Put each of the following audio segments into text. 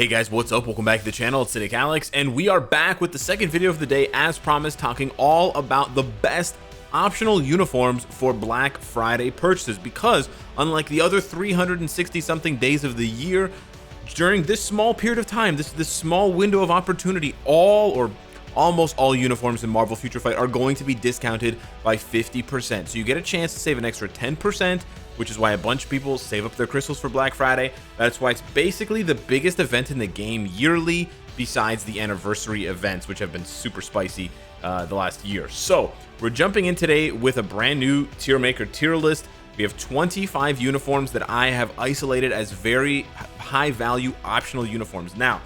Hey guys, what's up? Welcome back to the channel. It's Cynicalex, and we are back with the second video of the day, as promised, talking all about the best optional uniforms for Black Friday purchases. Because unlike the other 360 something days of the year, during this small period of time, this small window of opportunity, all or almost all uniforms in Marvel Future Fight are going to be discounted by 50%. So you get a chance to save an extra 10%, which is why a bunch of people save up their crystals for Black Friday. That's why it's basically the biggest event in the game yearly, besides the anniversary events, which have been super spicy the last year. So we're jumping in today with a brand new tier maker tier list. We have 25 uniforms that I have isolated as very high value optional uniforms. Now,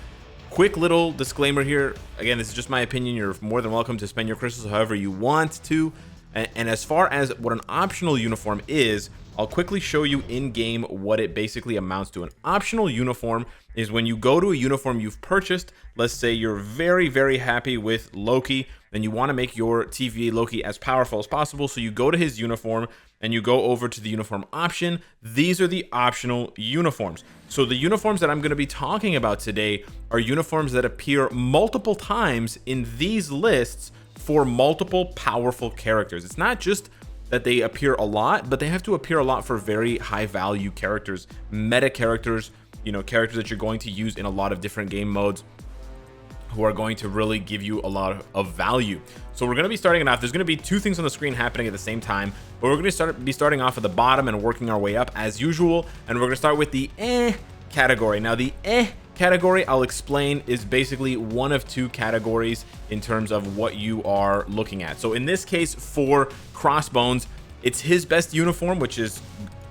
quick little disclaimer here. Again, this is just my opinion. You're more than welcome to spend your crystals however you want to. And as far as what an optional uniform is, I'll quickly show you in game what it basically amounts to. An optional uniform is when you go to a uniform you've purchased. Let's say you're very happy with Loki, and you want to make your TVA Loki as powerful as possible. So you go to his uniform and you go over to the uniform option. These are the optional uniforms. So the uniforms that I'm going to be talking about today are uniforms that appear multiple times in these lists for multiple powerful characters. It's not just that they appear a lot, but they have to appear a lot for very high value characters, meta characters, you know, characters that you're going to use in a lot of different game modes, who are going to really give you a lot of value. So we're going to be starting it off. There's going to be two things on the screen happening at the same time, but we're going to be starting off at the bottom and working our way up as usual. And we're going to start with the category. Now the category, I'll explain, is basically one of two categories in terms of what you are looking at. So in this case, for Crossbones, it's his best uniform, which is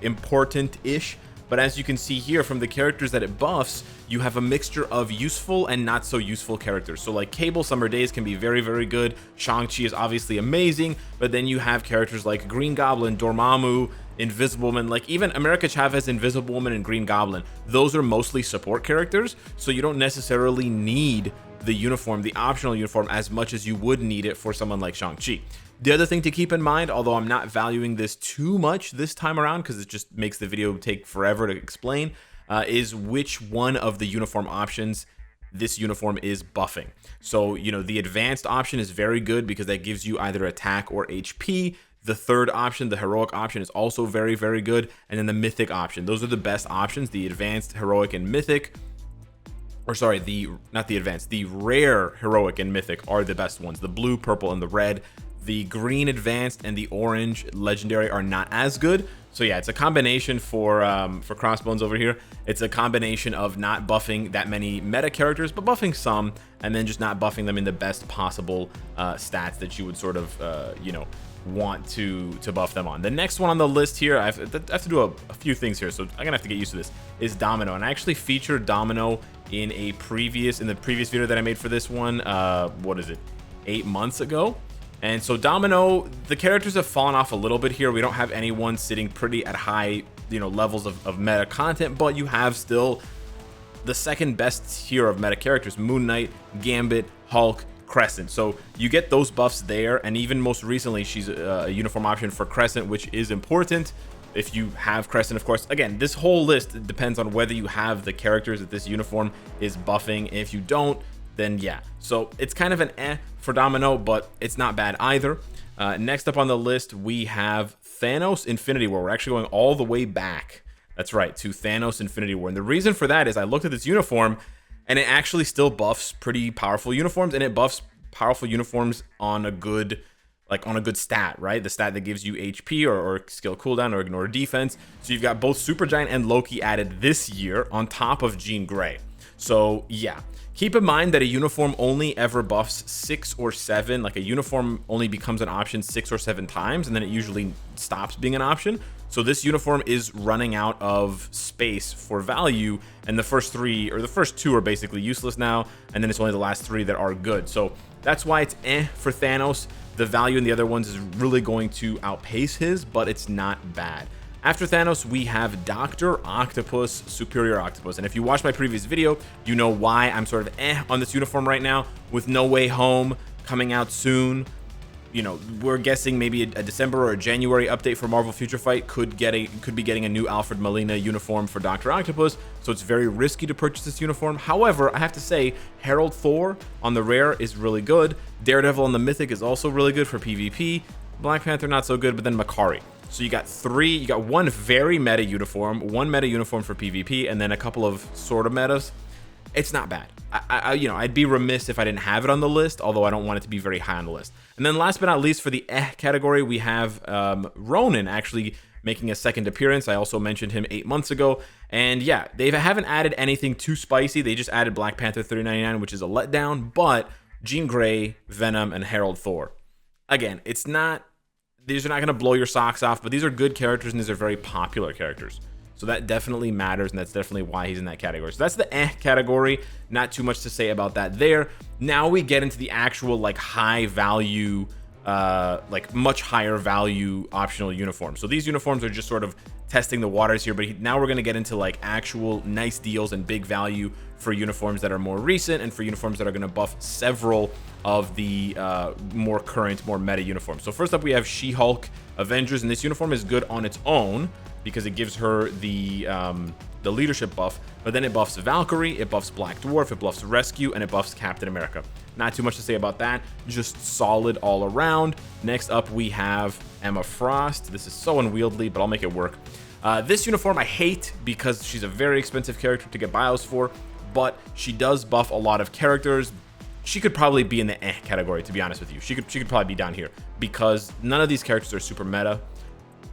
important-ish. But as you can see here from the characters that it buffs, you have a mixture of useful and not so useful characters. So like Cable Summer Days can be very good. Shang-Chi is obviously amazing, but then you have characters like Green Goblin, Dormammu, Invisible Woman, like even America Chavez, Invisible Woman, and Green Goblin. Those are mostly support characters, so you don't necessarily need the uniform, the optional uniform, as much as you would need it for someone like Shang-Chi. The other thing to keep in mind, although I'm not valuing this too much this time around because it just makes the video take forever to explain, is which one of the uniform options this uniform is buffing. So, you know, the advanced option is very good because that gives you either attack or HP. The third option, the heroic option, is also very good. And then the mythic option. Those are the best options, the advanced, heroic, and mythic. Or sorry, not the advanced, the rare, heroic, and mythic are the best ones. The blue, purple, and the red. The green advanced and the orange legendary are not as good. So yeah, it's a combination for Crossbones over here. It's a combination of not buffing that many meta characters, but buffing some, and then just not buffing them in the best possible stats that you would sort of, you know, want to buff them on. The next one on the list here, I have to do a few things here, so I'm gonna have to get used to this, is Domino. And I actually featured Domino in the previous video that I made for this one. What is it, 8 months ago? And so Domino, the characters have fallen off a little bit here. We don't have anyone sitting pretty at high, you know, levels of meta content, but you have still the second best tier of meta characters: Moon Knight, Gambit, Hulk, Crescent. So you get those buffs there, and even most recently, she's a uniform option for Crescent, which is important if you have Crescent, of course. Again, this whole list depends on whether you have the characters that this uniform is buffing. If you don't, then yeah. So it's kind of an for Domino, but it's not bad either. Next up on the list, we have Thanos Infinity War. We're actually going all the way back. That's right, to Thanos Infinity War. And the reason for that is I looked at this uniform, and it actually still buffs pretty powerful uniforms, and it buffs powerful uniforms on a good, like on a good stat, right? The stat that gives you HP or skill cooldown or ignore defense. So you've got both Supergiant and Loki added this year on top of Jean Grey. So yeah, keep in mind that a uniform only ever buffs 6 or 7. Like a uniform only becomes an option 6 or 7 times, and then it usually stops being an option. So this uniform is running out of space for value, and the first 3 or the first 2 are basically useless now, and then it's only the last 3 that are good. So that's why it's for Thanos. The value in the other ones is really going to outpace his, but it's not bad. After Thanos, we have Dr. Octopus, Superior Octopus. And if you watched my previous video, you know why I'm sort of on this uniform right now. With No Way Home coming out soon, you know, we're guessing maybe a December or a January update for Marvel Future Fight could be getting a new Alfred Molina uniform for Dr. Octopus, so it's very risky to purchase this uniform. However, I have to say, Herald Thor on the rare is really good. Daredevil on the mythic is also really good for PvP. Black Panther not so good, but then Makari. So you got one very meta uniform, one meta uniform for PvP, and then a couple of sort of metas. It's not bad. You know, I'd be remiss if I didn't have it on the list, although I don't want it to be very high on the list. And then last but not least, for the category, we have Ronan actually making a second appearance. I also mentioned him 8 months ago. And yeah, they haven't added anything too spicy. They just added Black Panther 3099, which is a letdown, but Jean Grey, Venom, and Herald Thor. Again, it's not, these are not going to blow your socks off, but these are good characters and these are very popular characters. So that definitely matters, and that's definitely why he's in that category. So that's the category. Not too much to say about that there. Now we get into the actual like high value, like much higher value optional uniforms. So these uniforms are just sort of testing the waters here, but now we're going to get into like actual nice deals and big value for uniforms that are more recent and for uniforms that are going to buff several of the more current, more meta uniforms. So first up, we have She-Hulk Avengers, and this uniform is good on its own because it gives her the leadership buff, but then it buffs Valkyrie, it buffs Black Dwarf, it buffs Rescue, and it buffs Captain America. Not too much to say about that, just solid all around. Next up, we have Emma Frost. This is so unwieldy, but I'll make it work. This uniform I hate because she's a very expensive character to get bios for, but she does buff a lot of characters. She could probably be in the category, to be honest with you. She could probably be down here because none of these characters are super meta.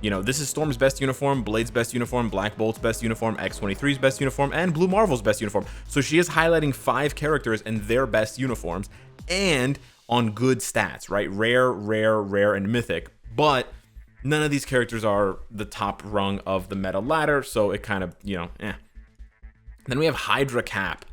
You know, this is Storm's best uniform, Blade's best uniform, Black Bolt's best uniform, X-23's best uniform, and Blue Marvel's best uniform. So she is highlighting 5 characters and their best uniforms and on good stats, right? Rare, rare, rare, and mythic. But none of these characters are the top rung of the meta ladder, so it kind of, you know, Then we have Hydra Cap.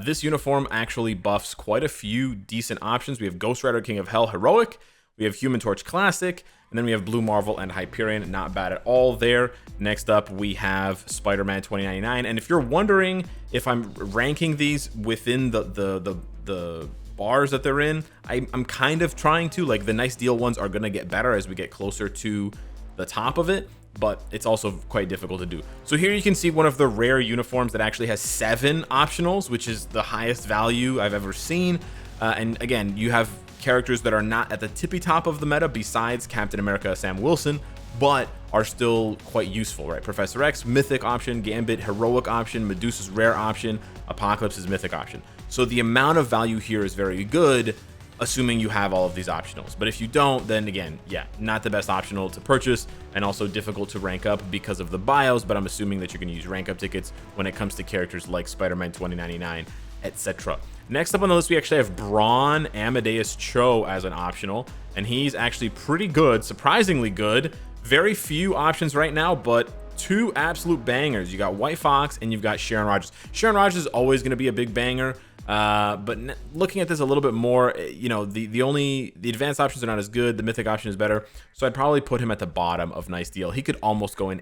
This uniform actually buffs quite a few decent options. We have Ghost Rider King of Hell Heroic, we have Human Torch Classic, and then we have Blue Marvel and Hyperion. Not bad at all there. Next up, we have Spider-Man 2099. And if you're wondering if I'm ranking these within the bars that they're in, I'm kind of trying to. Like, the nice deal ones are going to get better as we get closer to the top of it, but it's also quite difficult to do. So here you can see one of the rare uniforms that actually has 7 optionals, which is the highest value I've ever seen. And again, you have characters that are not at the tippy top of the meta besides Captain America, Sam Wilson, but are still quite useful, right? Professor X, mythic option, Gambit, heroic option, Medusa's rare option, Apocalypse's mythic option. So the amount of value here is very good, assuming you have all of these optionals. But if you don't, then again, yeah, not the best optional to purchase and also difficult to rank up because of the bios, but I'm assuming that you're going to use rank up tickets when it comes to characters like Spider-Man 2099, etc. Next up on the list, we actually have Braun Amadeus Cho as an optional, and he's actually pretty good, surprisingly good. Very few options right now, but 2 absolute bangers. You got White Fox and you've got Sharon Rogers. Sharon Rogers is always going to be a big banger, but looking at this a little bit more, you know, the advanced options are not as good. The mythic option is better, so I'd probably put him at the bottom of nice deal. He could almost go in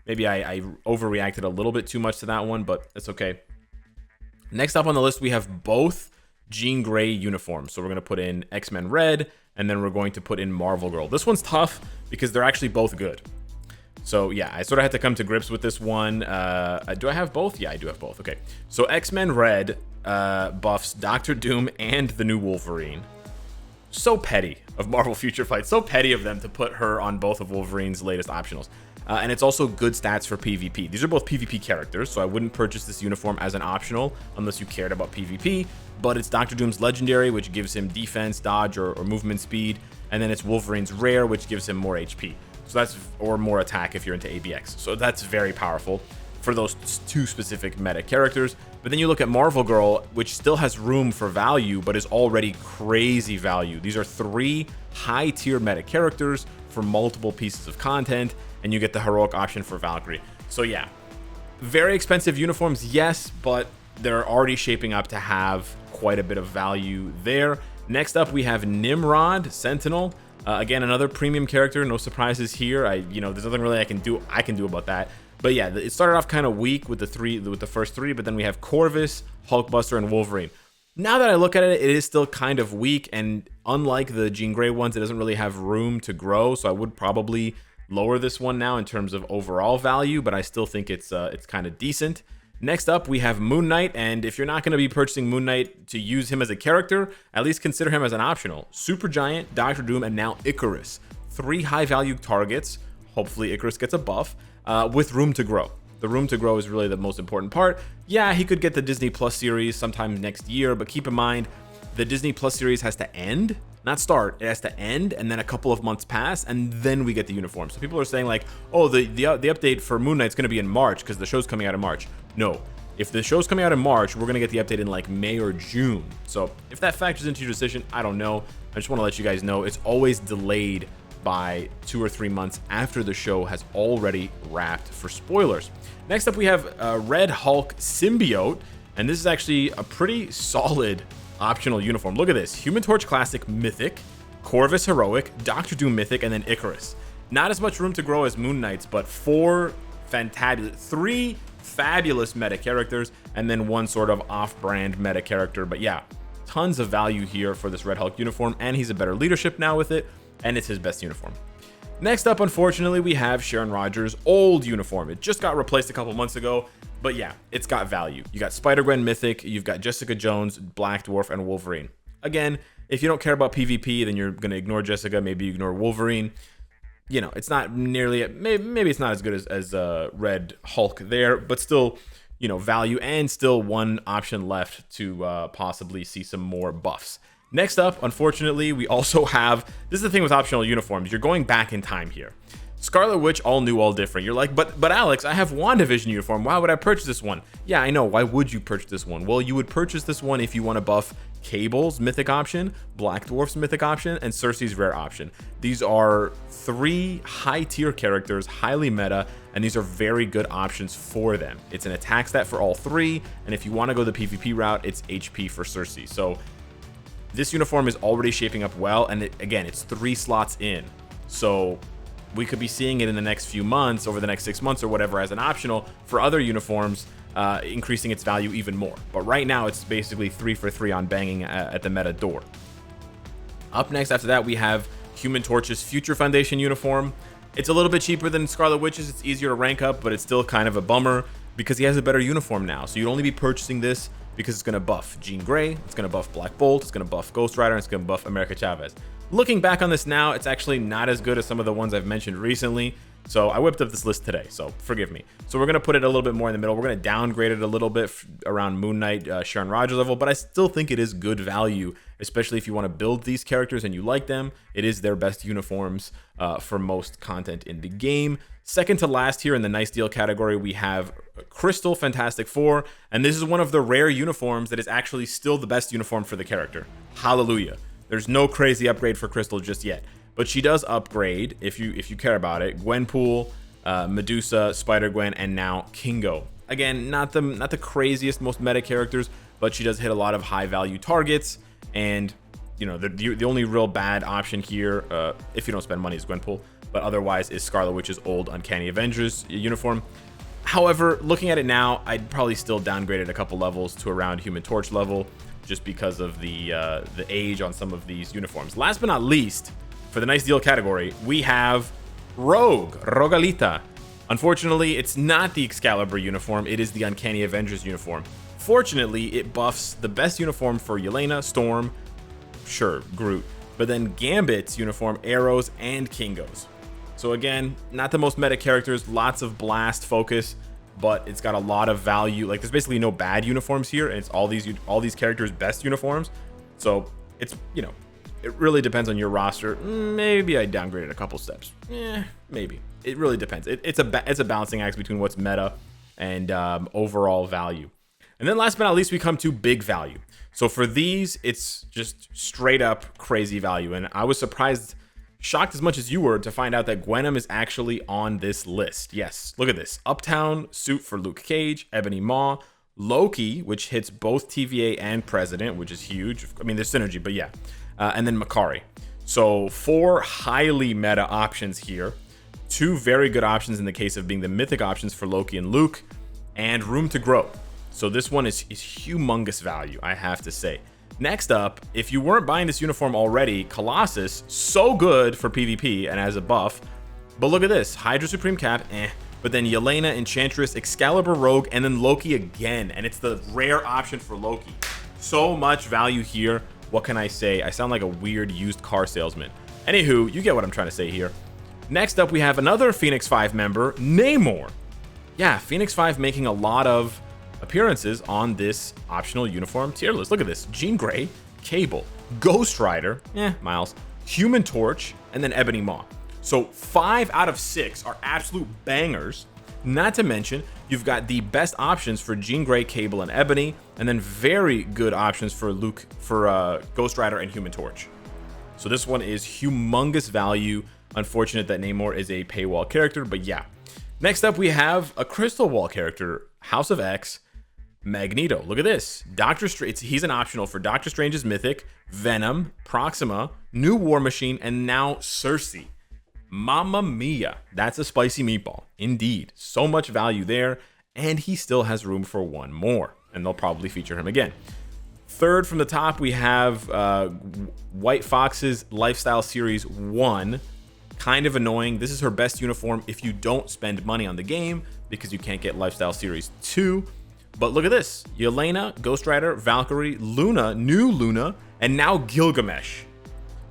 Maybe I overreacted a little bit too much to that one, but it's okay. Next up on the list, we have both Jean Grey uniforms. So we're going to put in X-Men Red, and then we're going to put in Marvel Girl. This one's tough because they're actually both good. So yeah, I sort of had to come to grips with this one. Do I have both? Yeah, I do have both. Okay. So X-Men Red buffs Doctor Doom and the new Wolverine. So petty of Marvel Future Fight. So petty of them to put her on both of Wolverine's latest optionals. And it's also good stats for PvP. These are both PvP characters, so I wouldn't purchase this uniform as an optional unless you cared about PvP. But it's Doctor Doom's Legendary, which gives him defense, dodge, or movement speed. And then it's Wolverine's Rare, which gives him more HP. So that's, or more attack if you're into ABX. So that's very powerful for those 2 specific meta characters. But then you look at Marvel Girl, which still has room for value, but is already crazy value. These are 3 high-tier meta characters for multiple pieces of content, and you get the heroic option for Valkyrie. So yeah, very expensive uniforms, yes, but they're already shaping up to have quite a bit of value there. Next up, we have Nimrod Sentinel. Again, another premium character, no surprises here. There's nothing really I can do about that. But yeah, it started off kind of weak with the first 3, but then we have Corvus, Hulkbuster, and Wolverine. Now that I look at it, it is still kind of weak, and unlike the Jean Grey ones, it doesn't really have room to grow, so I would probably lower this one now in terms of overall value, but I still think it's kind of decent. Next up, we have Moon Knight, and if you're not going to be purchasing Moon Knight to use him as a character, at least consider him as an optional. Supergiant, Doctor Doom, and now Icarus. 3 high-value targets. Hopefully Icarus gets a buff, with room to grow. The room to grow is really the most important part. Yeah, he could get the Disney Plus series sometime next year, but keep in mind, the Disney Plus series has to end, not start. It has to end, and then a couple of months pass, and then we get the uniform. So people are saying like, oh, the update for Moon Knight's going to be in March because the show's coming out in March. No, if the show's coming out in March, we're going to get the update in like May or June. So if that factors into your decision, I don't know. I just want to let you guys know it's always delayed by 2 or 3 months after the show has already wrapped for spoilers. Next up, we have Red Hulk Symbiote, and this is actually a pretty solid optional uniform. Look at this: Human Torch Classic Mythic, Corvus Heroic, Doctor Doom Mythic, and then Icarus. Not as much room to grow as Moon Knight's, but 3 fabulous meta characters, and then 1 sort of off-brand meta character. But yeah, tons of value here for this Red Hulk uniform, and he's a better leadership now with it, and it's his best uniform. Next up, unfortunately, we have Sharon Rogers' old uniform. It just got replaced a couple months ago, but yeah, it's got value. You got Spider-Gwen Mythic, you've got Jessica Jones, Black Dwarf, and Wolverine. Again, if you don't care about PvP, then you're going to ignore Jessica, maybe ignore Wolverine. You know, it's not nearly, maybe it's not as good as Red Hulk there, but still, you know, value, and still 1 option left to possibly see some more buffs. Next up, unfortunately, we also have, this is the thing with optional uniforms, you're going back in time here. Scarlet Witch, all new, all different. You're like, but Alex, I have WandaVision uniform. Why would I purchase this one? Yeah, I know. Why would you purchase this one? Well, you would purchase this one if you want to buff Cable's mythic option, Black Dwarf's mythic option, and Cersei's rare option. These are 3 high-tier characters, highly meta, and these are very good options for them. It's an attack stat for all 3, and if you want to go the PvP route, it's HP for Cersei. So this uniform is already shaping up well, and again, it's 3 slots in. So we could be seeing it in the next few months, over the next 6 months or whatever, as an optional for other uniforms, increasing its value even more. But right now, it's basically 3 for 3 on banging at the meta door. Up next after that, we have Human Torch's Future Foundation uniform. It's a little bit cheaper than Scarlet Witch's. It's easier to rank up, but it's still kind of a bummer because he has a better uniform now. So you'd only be purchasing this because it's going to buff Jean Grey, it's going to buff Black Bolt, it's going to buff Ghost Rider, and it's going to buff America Chavez. Looking back on this now, it's actually not as good as some of the ones I've mentioned recently. So I whipped up this list today, so forgive me. So we're going to put it a little bit more in the middle. We're going to downgrade it a little bit around Moon Knight, Sharon Rogers level, but I still think it is good value, especially if you want to build these characters and you like them. It is their best uniforms for most content in the game. Second to last here in the nice deal category, we have Crystal Fantastic Four, and this is one of the rare uniforms that is actually still the best uniform for the character. Hallelujah. There's no crazy upgrade for Crystal just yet, but she does upgrade, if you care about it, Gwenpool, Medusa, Spider-Gwen, and now Kingo. Again, not the craziest, most meta characters, but she does hit a lot of high value targets, and you know, the only real bad option here, if you don't spend money, is Gwenpool, but otherwise is Scarlet Witch's old Uncanny Avengers uniform. However, looking at it now, I'd probably still downgrade it a couple levels to around Human Torch level, just because of the age on some of these uniforms. Last but not least, for the nice deal category, we have Rogalita. Unfortunately, it's not the Excalibur uniform, it is the Uncanny Avengers uniform. Fortunately, it buffs the best uniform for Yelena, Storm, sure, Groot, but then Gambit's uniform, Arrows, and Kingo's. So again, not the most meta characters, lots of blast focus, but it's got a lot of value. Like, there's basically no bad uniforms here, and it's all these characters' best uniforms. So it's, you know, it really depends on your roster. Maybe I downgraded a couple steps. Maybe. It really depends. It's a balancing act between what's meta and overall value. And then last but not least, we come to big value. So for these, it's just straight up crazy value. And I was surprised, shocked as much as you were, to find out that Gwenom is actually on this list. Yes, look at this. Uptown suit for Luke Cage, Ebony Maw, Loki, which hits both TVA and President, which is huge. I mean, there's synergy, but yeah. And then Makari. So 4 highly meta options here. 2 very good options in the case of being the mythic options for Loki and Luke, and room to grow. So this one is humongous value, I have to say. Next up, if you weren't buying this uniform already, Colossus, so good for PvP and as a buff. But look at this, Hydra Supreme Cap, but then Yelena, Enchantress, Excalibur Rogue, and then Loki again. And it's the rare option for Loki. So much value here. What can I say? I sound like a weird used car salesman. Anywho, you get what I'm trying to say here. Next up, we have another Phoenix 5 member, Namor. Yeah, Phoenix 5 making a lot of appearances on this optional uniform tier list. Look at this, Jean Grey, Cable, Ghost Rider, Miles, Human Torch, and then Ebony Maw. So 5 out of 6 are absolute bangers. Not to mention, you've got the best options for Jean Grey, Cable, and Ebony, and then very good options for Ghost Rider and Human Torch. So this one is humongous value. Unfortunate that Namor is a paywall character, but yeah. Next up, we have a Crystal Wall character, House of X, Magneto. Look at this. Doctor Strange, he's an optional for Doctor Strange's Mythic, Venom, Proxima, New War Machine, and now Cersei. Mamma mia, that's a spicy meatball. Indeed, so much value there, and he still has room for one more, and they'll probably feature him again. Third from the top, we have White Fox's Lifestyle Series 1. Kind of annoying. This is her best uniform if you don't spend money on the game, because you can't get Lifestyle Series 2. But look at this. Yelena, Ghost Rider, Valkyrie, Luna, new Luna, and now Gilgamesh.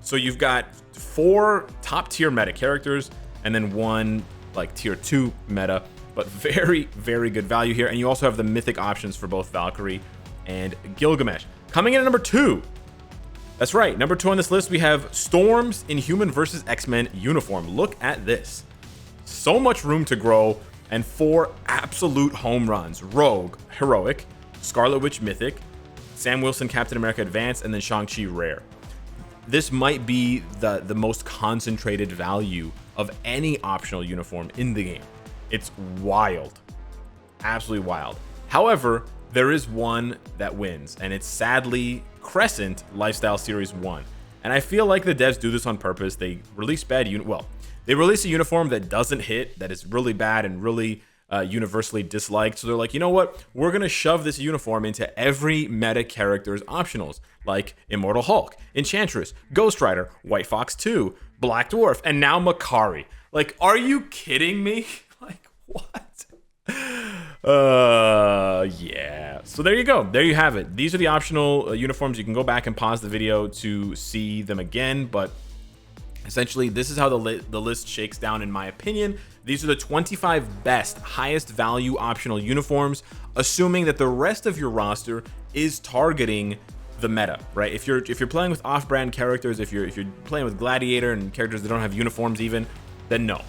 So you've got 4 top tier meta characters and then 1 like tier 2 meta, but very, very good value here. And you also have the mythic options for both Valkyrie and Gilgamesh. Coming in at number 2. That's right, number 2 on this list, we have Storm's Inhuman vs. X-Men uniform. Look at this. So much room to grow, and 4 absolute home runs. Rogue, Heroic, Scarlet Witch Mythic, Sam Wilson Captain America Advanced, and then Shang-Chi Rare. This might be the most concentrated value of any optional uniform in the game. It's wild. Absolutely wild. However, there is one that wins, and it's sadly Crescent Lifestyle Series 1. And I feel like the devs do this on purpose. They release they release a uniform that doesn't hit, that is really bad and really universally disliked. So they're like, you know what? We're going to shove this uniform into every meta character's optionals, like Immortal Hulk, Enchantress, Ghost Rider, White Fox 2, Black Dwarf, and now Makari. Like, are you kidding me? Like, what? Yeah. So there you go. There you have it. These are the optional uniforms. You can go back and pause the video to see them again, but essentially this is how the list shakes down in my opinion. These are the 25 best, highest value optional uniforms, assuming that the rest of your roster is targeting the meta, right? If you're playing with off-brand characters, if you're playing with Gladiator and characters that don't have uniforms even, then no.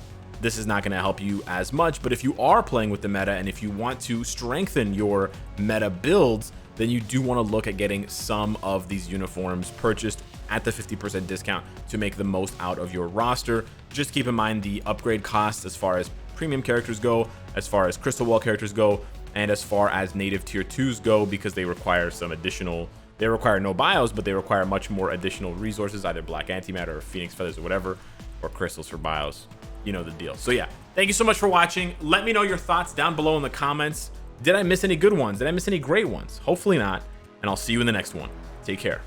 This is not going to help you as much. But if you are playing with the meta and if you want to strengthen your meta builds, then you do want to look at getting some of these uniforms purchased at the 50% discount to make the most out of your roster. Just keep in mind the upgrade costs as far as premium characters go, as far as Crystal Wall characters go, and as far as native tier 2s go, because they require some additional, they require no bios, but they require much more additional resources, either black antimatter or phoenix feathers or whatever, or crystals for bios. You know the deal. So yeah, thank you so much for watching. Let me know your thoughts down below in the comments. Did I miss any good ones? Did I miss any great ones? Hopefully not. And I'll see you in the next one. Take care.